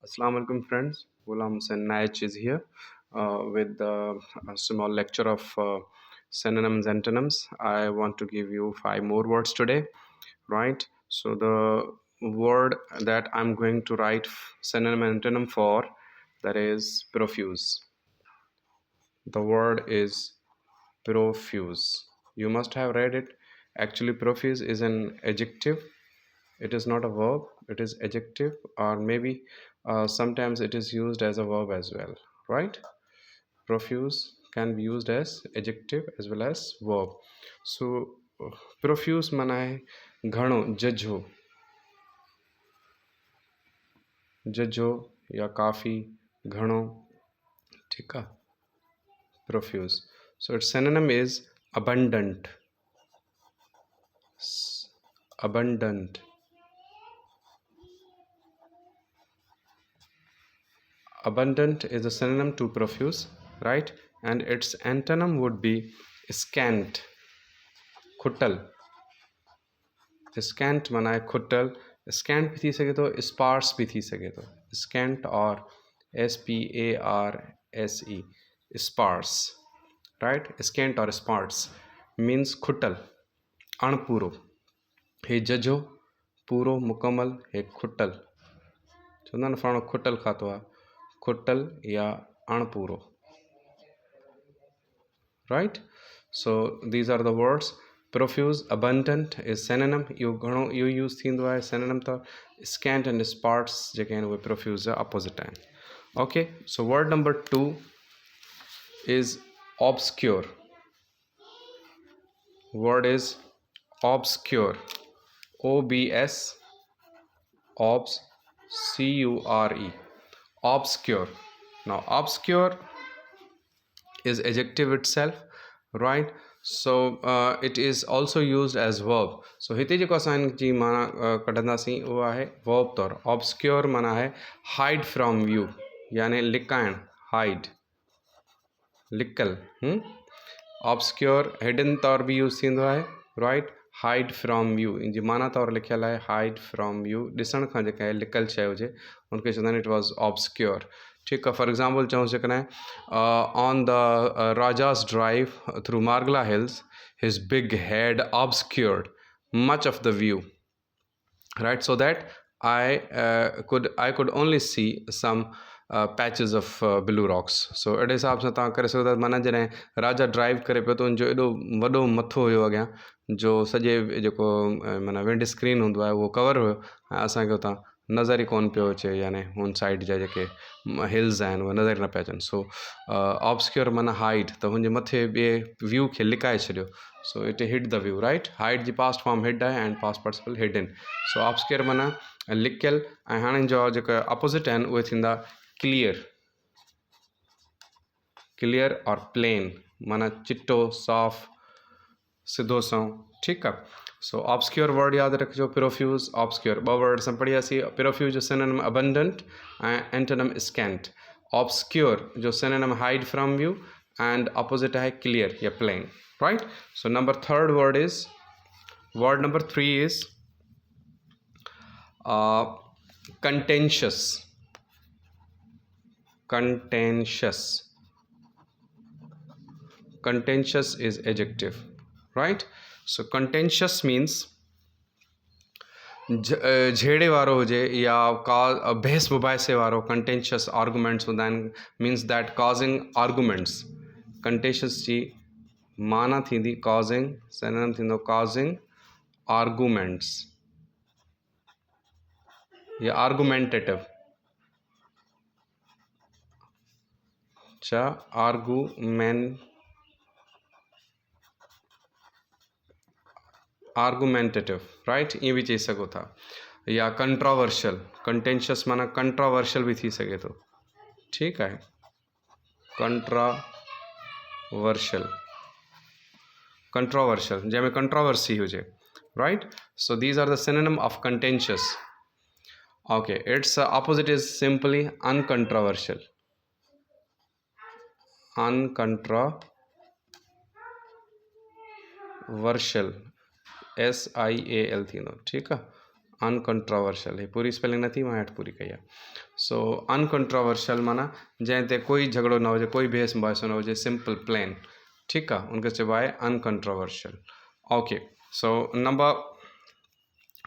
Assalamu alaikum friends. Ghulam Hussain Naich is here with a small lecture of synonyms and antonyms. I want to give you 5 more words today, right? So the word that I'm going to write synonym and antonym for, that is profuse. The word is profuse. You must have read it. Actually, profuse is an adjective. It is not a verb, it is adjective, or maybe sometimes it is used as a verb as well, right? Profuse can be used as adjective as well as verb. So profuse माना है घणो, जझो या काफ़ी, घणो, ठीक है, profuse. So its synonym is abundant. Abundant. Abundant is a synonym to profuse, right? And its antonym would be scant. खुटल. Scant माना है खुटल. स्कैंट भी थी सके तो स्पार्स भी थी सके तो स्कैंट और SPARSE स्पार्स, राइट. स्कैंट और स्पार्स मीन्स खुटल, अणपूरो. हे जजो पूरो मुकम्मल, हे खुटल चवंदा न फलाणो खुटल खातो आहे, खुटल या अणपूरो, right? So these are the words. Profuse, abundant is synonym. You use थींदो आहे synonym त scant and sparse जेके आहिनि उहे profuse जा opposite आहिनि. Okay, so word number 2 is obscure. Word is obscure. OBS CURE. Obscure. Now obscure is adjective itself, right? So it is also used as verb. So हिते जेको असां जी माना कढंदासीं उहो आहे verb तौर. obscure माना है hide from view, यानी लिकाइण, hide, लिकल. obscure hidden तौर भी यूज़ थींदो आहे, right? hide from view इन जी माना तौर लिखियल आहे hide from view, ॾिसण खां जेका आहे लिकल शइ हुजे उनखे चवंदा आहिनि it was obscure. ठीक है. फॉर एग्जाम्पल चऊं जेकॾहिं on the rajas drive through Margalla hills his big head obscured much of the view, right? So that I could only see some patches of blue rocks. So अहिड़े हिसाब सां तव्हां करे सघो था. माना जॾहिं राजा ड्राइव करे पियो त उनजो एॾो वॾो मथो हुयो अॻियां जो सॼे जेको माना विंड स्क्रीन हूंदो आहे उहो कवर हुयो ऐं असांखे हुतां नज़र ई कोन पियो अचे, यानी हुन साइड जा जेके हिल्स आहिनि उहे नज़र न पिया अचनि. सो ऑब्सक्योर माना हाइड, त हुनजे मथे ॿिए व्यू खे लिकाए छॾियो. So it hid the view, right? Hide जी पास्ट फॉर्म हिड आहे and past participle hidden. So obscure माना लिकियल. ऐं हाणे जो जेका अपोज़िट आहिनि उहे थींदा क्लियर. क्लियर और प्लेन माना चिट्टो, साफ़, सिधो सौ. ठीकु आहे. सो ऑब्सक्योर वर्ड यादि रखिजो, प्रोफ्यूज़, ऑब्सक्योर. ॿ वर्ड असां पढ़ियासीं. प्रोफ्यूज़ जो सिनोनिम अबंडेंट ऐं एंटोनिम स्कैंट. ऑब्सक्योर जो synonym hide from view and opposite है क्लियर या plane, right? So word number 3 is contentious. Contentious is adjective, right? So contentious means झेड़े वारो हुजे या का बहस मुबाहिसे वारो. कंटेंशियस आर्गूमेंट्स हूंदा आहिनि, means that causing arguments. Contentious जी माना थींदी कॉज़िंग, सिनोनिम थींदो कॉज़िंग आर्गूमेंट्स या आर्गूमेंटेटिव. अच्छा, आर्गूमेंटेटिव, राइट? ईअं बि चई सघो था. या कंट्रोवर्शियल. कंटेंशियस माना कंट्रोवर्शियल भी थी सके थो. ठीकु आहे. कंट्रोवर्शियल जंहिंमें कंट्रोवर्सी हुजे, right? So these are the synonym of contentious. Okay, it's opposite is simply uncontroversial. Uncontroversial SIAL थींदो. ठीकु आहे. अनकंट्रोवर्शियल, ये पूरी स्पेलिंग नथी, मां हेठि पूरी कई आहे। सो अनकंट्रोवर्शियल माना जंहिं ते कोई झगड़ो न हुजे, कोई बहस मुबाहिसो न हुजे, सिंपल प्लेन, ठीकु आहे, उनखे चइबो आहे अनकंट्रोवर्शियल। ओके, सो नंबर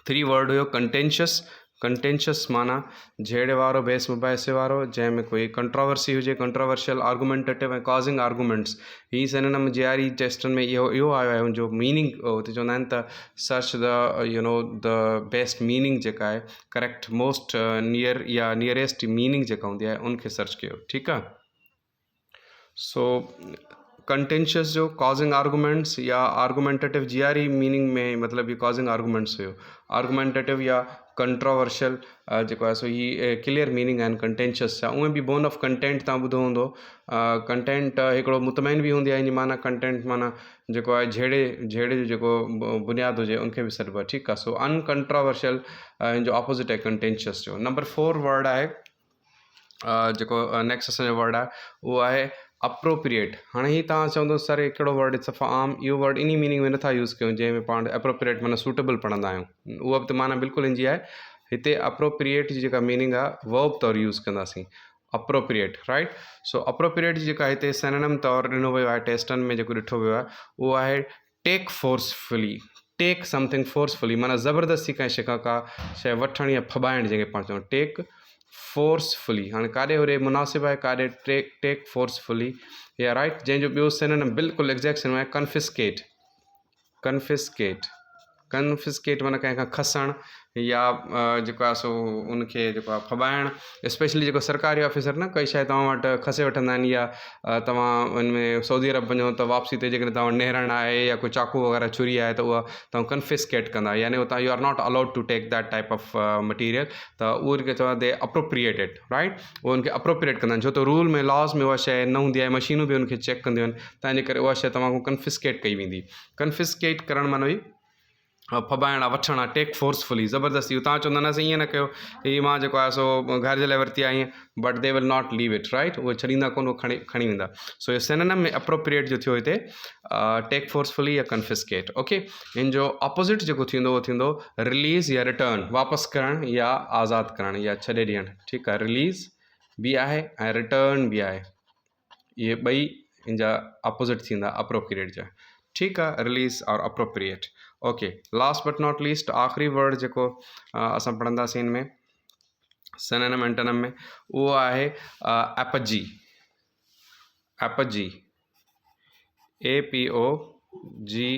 3 वर्ड हुयो कंटेंशियस। कंटेंशियस माना झेड़े वारो, बहस मुबाहिसे वारो, जंहिंमें कोई कंट्रोवर्सी हुजे, कंट्रोवर्शियल, आर्गुमेंटेटिव ऐं कॉज़िंग आर्गुमेंट्स। ही सिनोनिम जेआरई टेस्टनि में इहो आयो आहे, हुनजो मीनिंग हुते चवंदा आहिनि त सर्च द बेस्ट मीनिंग जेका आहे, करेक्ट मोस्ट नियर या नियरेस्ट मीनिंग जेका हूंदी आहे उनखे सर्च कयो, ठीकु आहे। सो कंटेंशियस जो कॉज़िंग आर्गुमेंट्स या आर्गुमेंटेटिव जीआरई मीनिंग में मतलब ये कॉज़िंग आर्गुमेंट्स हुयो। आर्गुमेंटेटिव या कंट्रोवर्शियल जेको आहे सो ही क्लियर मीनिंग आहिनि कंटेंशियस जा। उहे बि बोन ऑफ कंटेंट तव्हां ॿुधो हूंदो। कंटेंट हिकिड़ो मुतमइन बि हूंदी आहे, हिन माना कंटेंट माना जेको आहे झेड़े जो जेको बुनियाद हुजे उनखे बि सॾिबो आहे, ठीकु आहे। सो अनकंट्रोवर्शियल जो ऑपोजिट आहे कंटेंशियस जो। नंबर 4 वर्ड आहे जेको नेक्स्ट असांजो वर्ड आहे उहो आहे अप्रोप्रिएट। हाणे ही तव्हां चवंदो सर कहिड़ो वर्ड सफ़ा आम, इहो वर्ड इन मीनिंग में नथा यूज़ कयूं जंहिंमें पाण अप्रोप्रिएट माना सूटेबल पढ़ंदा आहियूं। उहा बि त माना बिल्कुलु इन जी आहे। हिते अप्रोप्रिएट जी जेका मीनिंग आहे वर्ब तौरु यूज़ कंदासीं, अप्रोप्रिएट, राइट। सो अप्रोप्रिएट जी जेका हिते सिनोनिम तौरु ॾिनो वियो आहे टेस्टनि में, जेको ॾिठो वियो आहे उहो आहे take forcefully. Take something forcefully माना ज़बरदस्ती कंहिं शइ खां का शइ वठणु या फॿाइणु, जंहिंखे पाण चऊं टेक फोर्सफुली। हाणे काॾे होॾे मुनासिबु आहे, काॾे टेक फोर्सफुली या राइट। जंहिंजो ॿियो सिनोनिम बिल्कुलु एग्जैक्ट सिनोनिम आहे कन्फिस्केट। कन्फिस्केट माना कंहिं खां खसणु या जेको आहे सो उनखे जेको आहे फॿाइणु। स्पेशली जेको सरकारी ऑफिसर न काई शइ तव्हां वटि खसे वठंदा आहिनि, या तव्हां उनमें सऊदी अरब वञो त वापसी ते जेकॾहिं तव्हां नेहरणु आहे या कोई चाकू वग़ैरह छुरी आहे त उहा तव्हां कन्फिस्केट कंदा, यानी उतां you are not allowed to take that type of material. त उहो उनखे चवंदा दे अप्रोप्रिएटेड, राइट। उहो उनखे अप्रोप्रिएट कंदा आहिनि, छो त रूल में लॉस में उहा शइ न हूंदी आहे, मशीनूं बि उनखे चेक कंदियूं आहिनि, तंहिंजे करे उहा शइ तव्हां खां कन्फिस्केट कई वेंदी। कन्फिस्केट करणु माना बि फॿाइणु आहे, वठणु आहे, टेक फोर्सफुली, ज़बरदस्ती। तव्हां चवंदा न इअं न कयो, हीअ मां जेको आहे सो घर जे लाइ वरिती आहे ईअं, but they will not leave it, right. उहे छॾींदा कोन, उहे खणी वेंदा। सो इहो सिनोनिम में अप्रोप्रिएट जो थियो हिते टेक फोर्सफुली या कन्फिस्केट। ओके, इन जो ऑपोजिट जेको थींदो उहो थींदो रिलीज़ या रिटर्न, वापसि करणु या आज़ादु करणु या छॾे ॾियणु, ठीकु आहे। रिलीज़ बि आहे ऐं रिटर्न बि आहे, इहे ॿई इन जा ऑपोजिट थींदा अप्रोप्रिएट जा, ठीकु आहे। रिलीज़ और appropriate. Okay, last but not least आख़िरी वर्ड जेको असां पढ़ंदासीं हिन में सिनोनिम एंटोनिम में, उहो आहे एपजी। एपजी, APOGEE।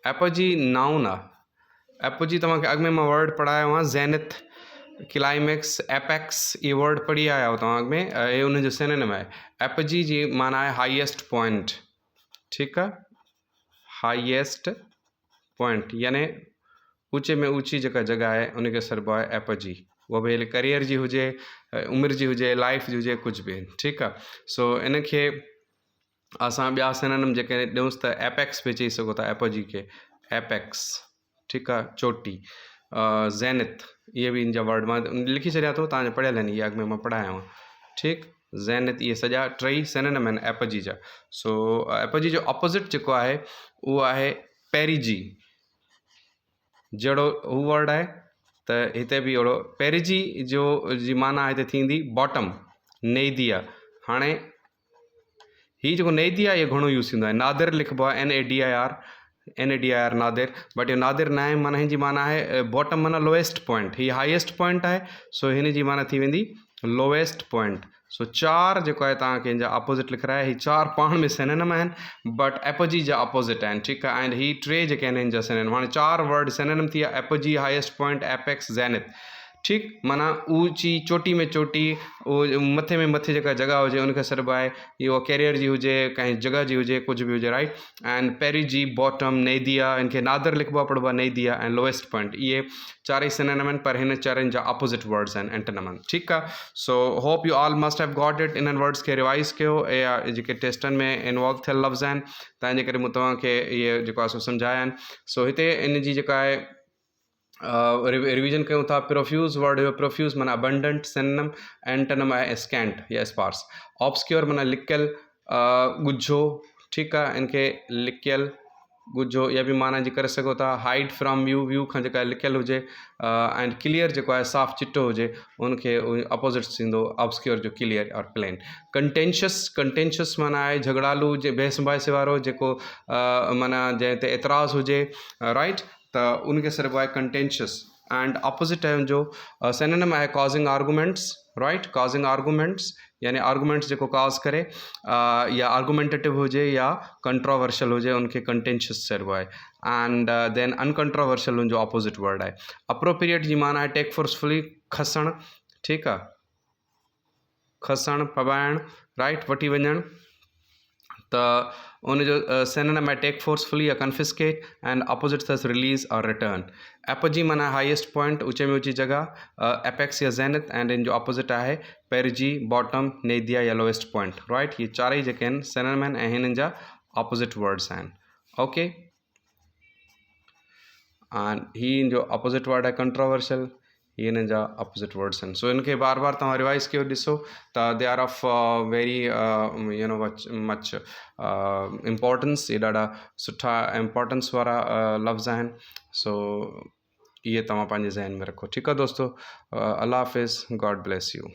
एपजी नाउन आहे। एपजी तव्हांखे अॻु में मां वर्ड पढ़ायो आहे ज़ेनिथ, क्लाइमेक्स, एपेक्स, इहे वर्ड पढ़ी आया हो तव्हां अॻु में, इहे उनजो सिनोनिम आहे। एपजी जी माना आहे हाईएस्ट पॉइंट, ठीकु आहे। हाईएस्ट पॉइंट यानी ऊचे में ऊची जेका जॻह आहे उनखे सॾिबो आहे एपजी। उहा भई करियर जी हुजे, उमिरि जी हुजे, लाइफ जी हुजे, कुझु बि, ठीकु आहे। सो इनखे असां ॿिया सिनोनिम जेके ॾियूंसि त एपेक्स बि चई सघो था, एपजी खे एपेक्स, ठीकु आहे, चोटी। ज़ेनिथ, इहे बि इन जा वर्ड मां लिखी छॾिया थो, तव्हांजा पढ़ियल आहिनि, इहे अॻु में मां पढ़ाया हुआ, ठीकु। ज़ेनिथ, इहे सॼा टई सिनोनिम आहिनि एपजी जा। सो एपजी जो ऑपोजिट जेको आहे उहो आहे पेरिजी। जहिड़ो हू वर्ड आहे त हिते बि अहिड़ो पेरिजी जो जी माना हिते थींदी बॉटम, नेदिया। हाणे हीउ जेको नेदिया इहो घणो यूज़ थींदो आहे, नादिर लिखिबो आहे NADIR नादिर, बट इहो नादिर न आहे, माना हिन जी माना आहे बॉटम माना लोएस्ट पॉइंट। हीअ हाईएस्ट पॉइंट आहे, सो हिन जी माना थी वेंदी लोएस्ट पॉइंट। सो 4 जेको आहे तव्हांखे हिन जा ऑपोजिट लिखाया, ही 4 पाण में सिनोनिम आहिनि, बट एपजी जा ऑपोजिट आहिनि, ठीकु आहे। एंड ही 3 जेके आहिनि हिन जा सिनोनिम। हाणे 4 वर्ड सिनोनिम थी विया, एपजी, हाईएस्ट पॉइंट, एपेक्स, ज़ेनिथ, ठीकु। माना ऊची चोटी में चोटी, उहो मथे में मथे जेका जॻह हुजे उनखे सॾिबो आहे, इहो कैरियर जी हुजे, कंहिं जॻह जी हुजे, कुझु बि हुजे, राइट। एंड पेरिजी, बॉटम, नेदिया, इनखे नादर लिखिबो आहे, पढ़िबो आहे नेदिया, ऐं लोएस्ट पॉइंट। इहे 4 ई सिनोनिम आहिनि, पर हिन 4 जा ऑपोजिट वर्ड्स आहिनि, एंटोनिम आहिनि, ठीकु आहे। So hope you all must have got it. इन्हनि वर्ड्स खे रिवाइज़ कयो, या जेके टेस्टनि में इन्वॉल्व थियल लफ़्ज़ आहिनि, तंहिंजे करे मूं तव्हांखे इहे जेको आहे सो सम्झाया आहिनि। सो हिते इन जी जेका आहे रिवीजन कयूं था। प्रोफ्यूज़ वर्ड हुयो, प्रोफ्यूज़ माना अबंडेंट, सिनोनिम एंटोनिम आहे स्कैंट या स्पार्स। ऑब्सक्योर माना लिकियल, ॻुझो, ठीकु आहे, इनखे लिकियल जो इहा बि माना जी करे सघो था हाइड फ्रॉम व्यू, व्यू खां जेका लिखियलु हुजे एंड क्लियर जेको आहे साफ़ चिटो हुजे उनखे अपोज़िट थींदो ऑब्सक्योर जो क्लियर और प्लेन। कंटेंशियस माना आहे झगड़ालू, जे बहस बहस वारो, जेको माना जंहिं ते एतिराज़ हुजे, राइट, त उनखे सॾिबो आहे कंटेंशियस। एंड अपोज़िट आहे उनजो सिनोनिम आहे causing arguments, right, causing arguments यानी आर्गूमेंट्स जेको कॉज़ करे या आर्गूमेंटेटिव हुजे या कंट्रोवर्शियल हुजे उनखे कंटेंशियस चइबो आहे। एंड देन अनकंट्रोवर्शियल उनजो अपोज़िट वर्ड आहे। अप्रोप्रिएट जी माना आहे टेक फोर्सफुली, खसणु, ठीकु आहे, खसणु, पबाइणु, राइट, वठी वञणु। त उनजो सिनोनिम आहे टेक फोर्सफुली या कन्फिस्केट, एंड अपोज़िट अथसि रिलीज़ और रिटर्न। एपोजी माना हाईएस्ट पॉइंट, ऊचे में ऊची जगह, एपेक्स या ज़ेनिथ, एंड इन जो अपोज़िट आहे पेरिजी, बॉटम, नेदिया या लोएस्ट पॉइंट, राइट। ये चारई जेके आहिनि सिनोनिम आहिनि ऐं हिननि जा अपोज़िट वर्ड्स आहिनि। ओके, एंड ही इन जो अपोज़िट वर्ड आहे कंट्रोवर्शियल, ये हिननि जा अपोज़िट वर्ड्स आहिनि। सो इनखे बार बार तव्हां रिवाइज़ कयो, ॾिसो त they are of very you know much importance. ये ॾाढा सुठा इम्पोर्टेंस वारा लफ़्ज़ आहिनि। सो इहे तव्हां पंहिंजे ज़हन में रखो। ठीकु आहे दोस्तो, अल्लाह हाफ़िज़, गॉड ब्लेस यू।